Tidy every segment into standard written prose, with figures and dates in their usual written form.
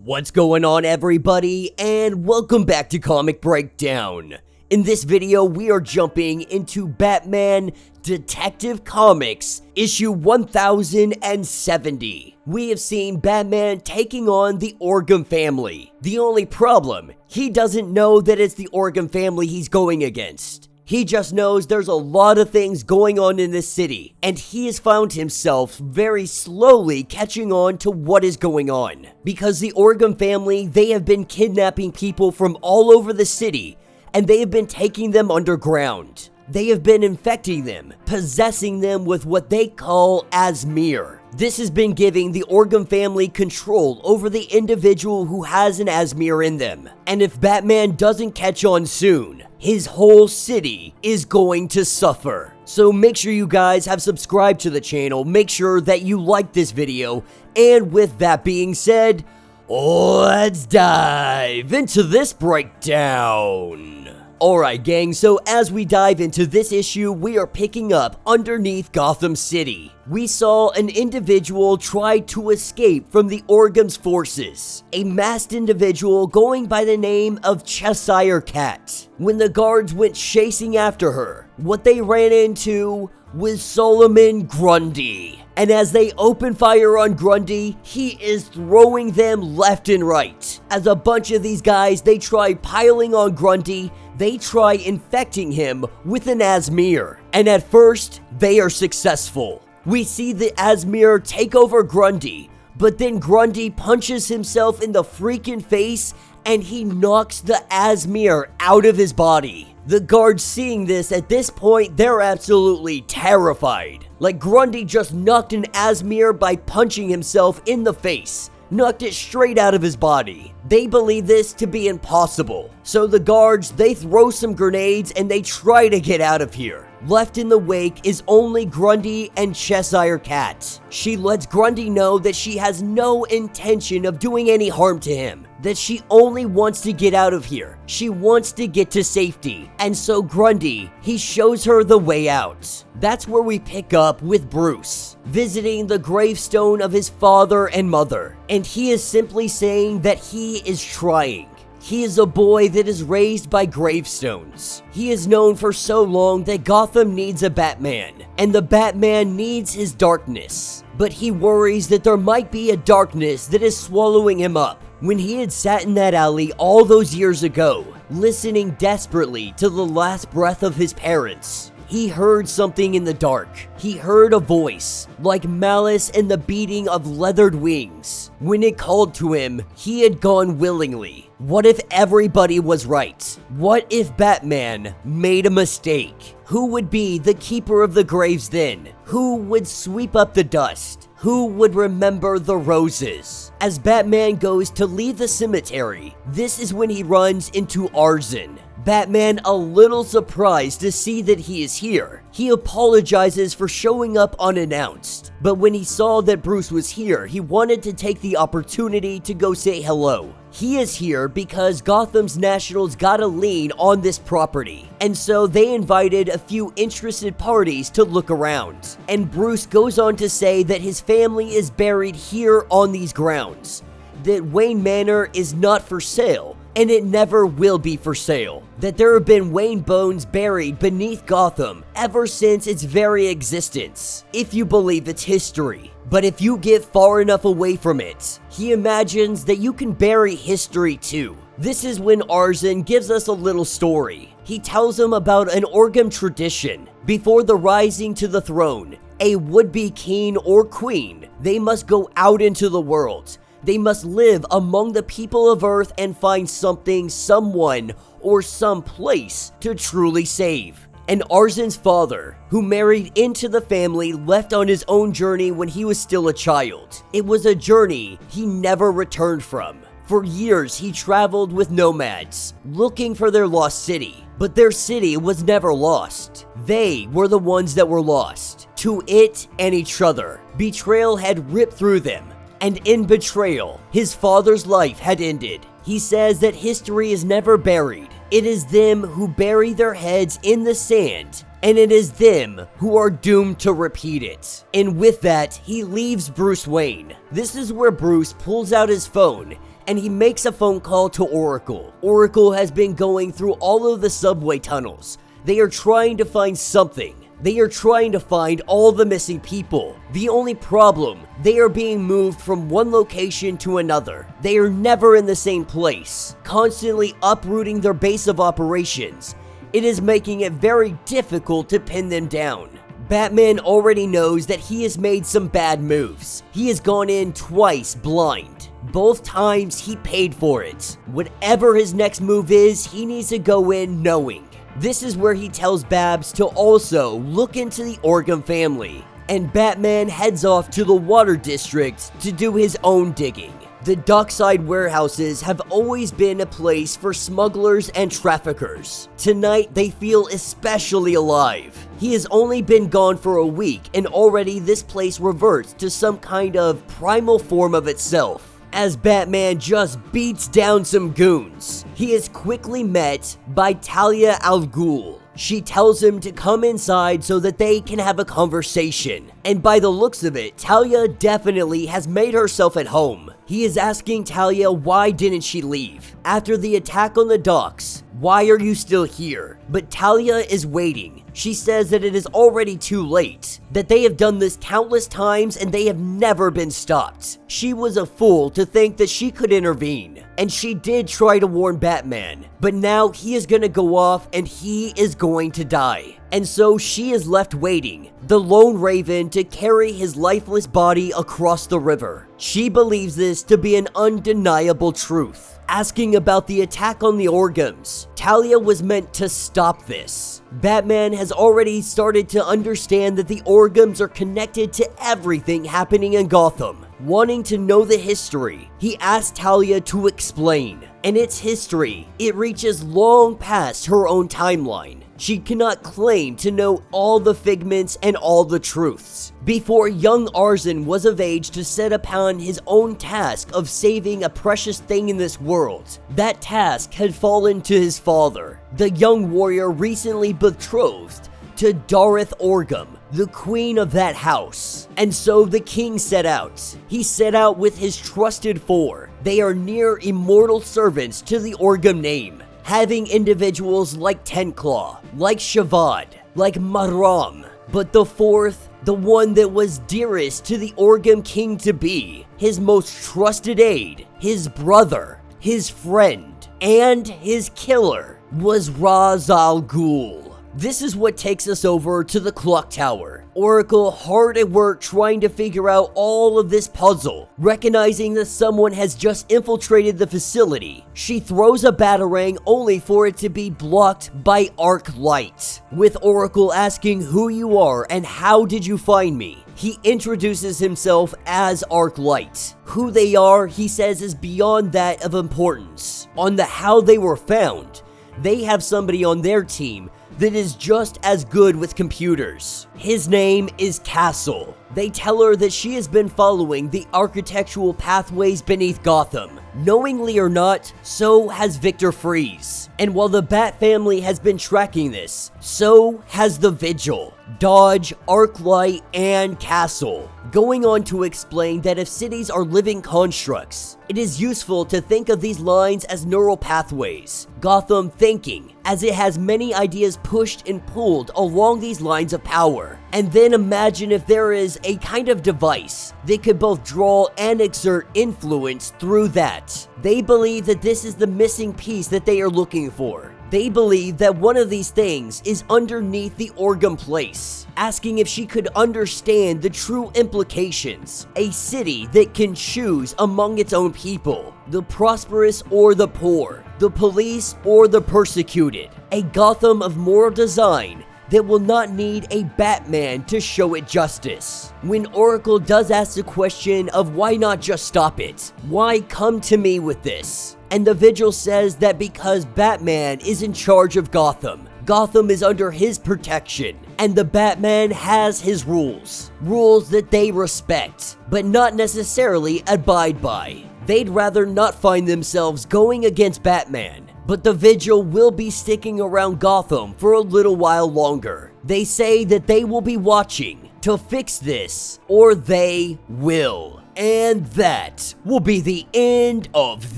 What's going on, everybody, and welcome back to Comic Breakdown. In this video, we are jumping into Batman Detective Comics, issue 1070. We have seen Batman taking on the Orgham family. The only problem, he doesn't know that it's the Orgham family he's going against. He just knows there's a lot of things going on in this city, and he has found himself very slowly catching on to what is going on. Because the Orgham family, they have been kidnapping people from all over the city, and they have been taking them underground. They have been infecting them, possessing them with what they call Azmer. This has been giving the Orgham family control over the individual who has an Azmer in them. And if Batman doesn't catch on soon, his whole city is going to suffer. So make sure you guys have subscribed to the channel, make sure that you like this video, and with that being said, let's dive into this breakdown. Alright gang, so as we dive into this issue, we are picking up underneath Gotham City. We saw an individual try to escape from the Orgham's forces. A masked individual going by the name of Cheshire Cat. When the guards went chasing after her, what they ran into was Solomon Grundy. And as they open fire on Grundy, he is throwing them left and right. As a bunch of these guys, they try piling on Grundy, they try infecting him with an Azmer. And at first, they are successful. We see the Azmer take over Grundy, but then Grundy punches himself in the freaking face and he knocks the Azmer out of his body. The guards seeing this at this point, they're absolutely terrified. Like Grundy just knocked an Azmer by punching himself in the face. Knocked it straight out of his body. They believe this to be impossible. So the guards, they throw some grenades and they try to get out of here. Left in the wake is only Grundy and Cheshire Cat. She lets Grundy know that she has no intention of doing any harm to him. That she only wants to get out of here. She wants to get to safety. And so Grundy, he shows her the way out. That's where we pick up with Bruce, visiting the gravestone of his father and mother. And he is simply saying that he is trying. He is a boy that is raised by gravestones. He is known for so long that Gotham needs a Batman, and the Batman needs his darkness. But he worries that there might be a darkness that is swallowing him up. When he had sat in that alley all those years ago, listening desperately to the last breath of his parents, he heard something in the dark. He heard a voice, like malice and the beating of leathered wings. When it called to him, he had gone willingly. What if everybody was right? What if Batman made a mistake? Who would be the keeper of the graves then? Who would sweep up the dust? Who would remember the roses? As Batman goes to leave the cemetery, this is when he runs into Arsen. Batman, a little surprised to see that he is here. He apologizes for showing up unannounced, but when he saw that Bruce was here, he wanted to take the opportunity to go say hello. He is here because Gotham's Nationals got a lien on this property, and so they invited a few interested parties to look around. And Bruce goes on to say that his family is buried here on these grounds, that Wayne Manor is not for sale, and it never will be for sale. That there have been Wayne bones buried beneath Gotham ever since its very existence, if you believe its history. But if you get far enough away from it, he imagines that you can bury history too. This is when Arsen gives us a little story. He tells him about an Orgham tradition. Before the rising to the throne, a would-be king or queen, they must go out into the world. They must live among the people of Earth and find something, someone, or some place to truly save. And Arsen's father, who married into the family, left on his own journey when he was still a child. It was a journey he never returned from. For years, he traveled with nomads, looking for their lost city. But their city was never lost. They were the ones that were lost. To it and each other. Betrayal had ripped through them. And in betrayal, his father's life had ended. He says that history is never buried. It is them who bury their heads in the sand and it is them who are doomed to repeat it. And with that, he leaves Bruce Wayne. This is where Bruce pulls out his phone and he makes a phone call to Oracle. Oracle has been going through all of the subway tunnels. They are trying to find something. They are trying to find all the missing people. The only problem, they are being moved from one location to another. They are never in the same place, constantly uprooting their base of operations. It is making it very difficult to pin them down. Batman already knows that he has made some bad moves. He has gone in twice blind. Both times he paid for it. Whatever his next move is, he needs to go in knowing. This is where he tells Babs to also look into the Orgum family, and Batman heads off to the Water District to do his own digging. The dockside warehouses have always been a place for smugglers and traffickers. Tonight, they feel especially alive. He has only been gone for a week, and already this place reverts to some kind of primal form of itself. As Batman just beats down some goons, he is quickly met by Talia al Ghul. She tells him to come inside so that they can have a conversation. And by the looks of it, Talia definitely has made herself at home. He is asking Talia why didn't she leave? After the attack on the docks, why are you still here? But Talia is waiting. She says that it is already too late, that they have done this countless times and they have never been stopped. She was a fool to think that she could intervene, and she did try to warn Batman, but now he is gonna go off and he is going to die. And so she is left waiting, the lone Raven, to carry his lifeless body across the river. She believes this to be an undeniable truth. Asking about the attack on the Orgums, Talia was meant to stop this. Batman has already started to understand that the Orgums are connected to everything happening in Gotham. Wanting to know the history, he asked Talia to explain. And its history, it reaches long past her own timeline. She cannot claim to know all the figments and all the truths. Before young Arzan was of age to set upon his own task of saving a precious thing in this world, that task had fallen to his father, the young warrior recently betrothed to Dareth Orgum, the queen of that house. And so the king set out. He set out with his trusted four. They are near immortal servants to the Orgum name, having individuals like Tenclaw, like Shavad, like Maram. But the fourth, the one that was dearest to the Orgum king to be, his most trusted aide, his brother, his friend, and his killer, was Ra's al Ghul. This is what takes us over to the clock tower. Oracle hard at work trying to figure out all of this puzzle. Recognizing that someone has just infiltrated the facility, she throws a batarang only for it to be blocked by arc light. With Oracle asking who you are and how did you find me, he introduces himself as Arclight. Who they are, he says, is beyond that of importance. On the how they were found, they have somebody on their team that is just as good with computers. His name is Castle. They tell her that she has been following the architectural pathways beneath Gotham. Knowingly or not, so has Victor Freeze. And while the Bat family has been tracking this, so has the Vigil, Dodge, Arclight, and Castle. Going on to explain that if cities are living constructs, it is useful to think of these lines as neural pathways. Gotham thinking, as it has many ideas pushed and pulled along these lines of power. And then imagine if there is a kind of device that could both draw and exert influence through that. They believe that this is the missing piece that they are looking for. They believe that one of these things is underneath the Orgum place, asking if she could understand the true implications. A city that can choose among its own people, the prosperous or the poor, the police or the persecuted. A Gotham of moral design that will not need a Batman to show it justice. When Oracle does ask the question of why not just stop it? Why come to me with this? And the Vigil says that because Batman is in charge of Gotham, Gotham is under his protection, and the Batman has his rules. Rules that they respect, but not necessarily abide by. They'd rather not find themselves going against Batman. But the Vigil will be sticking around Gotham for a little while longer. They say that they will be watching to fix this, or they will. And that will be the end of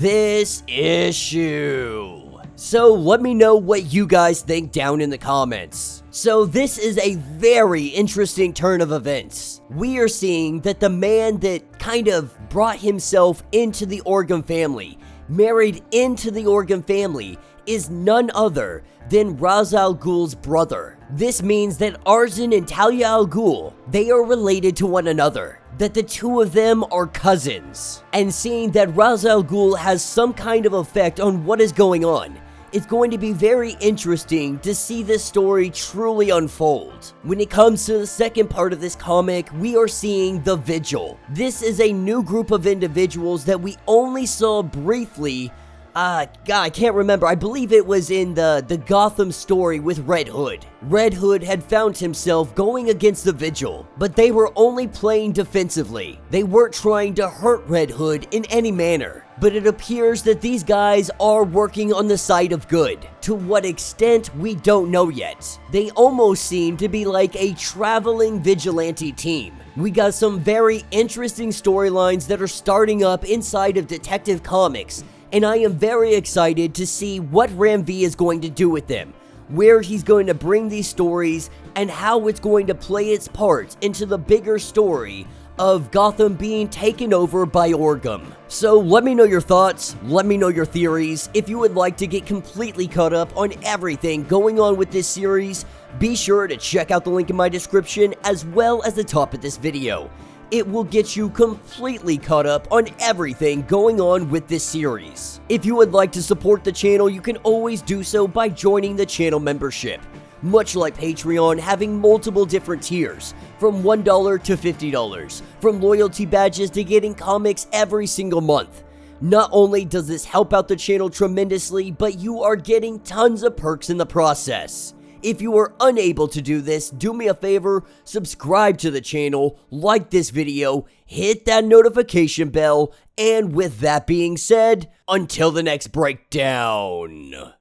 this issue. So let me know what you guys think down in the comments. So this is a very interesting turn of events. We are seeing that the man that kind of brought himself into the Orgum family, married into the Orgum family, is none other than Ra's al Ghul's brother. This means that Arzan and Talia al Ghul, they are related to one another, that the two of them are cousins. And seeing that Ra's al Ghul has some kind of effect on what is going on, it's going to be very interesting to see this story truly unfold. When it comes to the second part of this comic, we are seeing the Vigil. This is a new group of individuals that we only saw briefly. God, I can't remember. I believe it was in the Gotham story with Red Hood. Red Hood had found himself going against the Vigil, but they were only playing defensively. They weren't trying to hurt Red Hood in any manner. But it appears that these guys are working on the side of good. To what extent, we don't know yet. They almost seem to be like a traveling vigilante team. We got some very interesting storylines that are starting up inside of Detective Comics, and I am very excited to see what Ram V is going to do with them, where he's going to bring these stories, and how it's going to play its part into the bigger story of Gotham being taken over by Orgum. So let me know your thoughts, let me know your theories. If you would like to get completely caught up on everything going on with this series, be sure to check out the link in my description as well as the top of this video. It will get you completely caught up on everything going on with this series. If you would like to support the channel, you can always do so by joining the channel membership. Much like Patreon, having multiple different tiers, from $1 to $50, from loyalty badges to getting comics every single month. Not only does this help out the channel tremendously, but you are getting tons of perks in the process. If you are unable to do this, do me a favor, subscribe to the channel, like this video, hit that notification bell, and with that being said, until the next breakdown.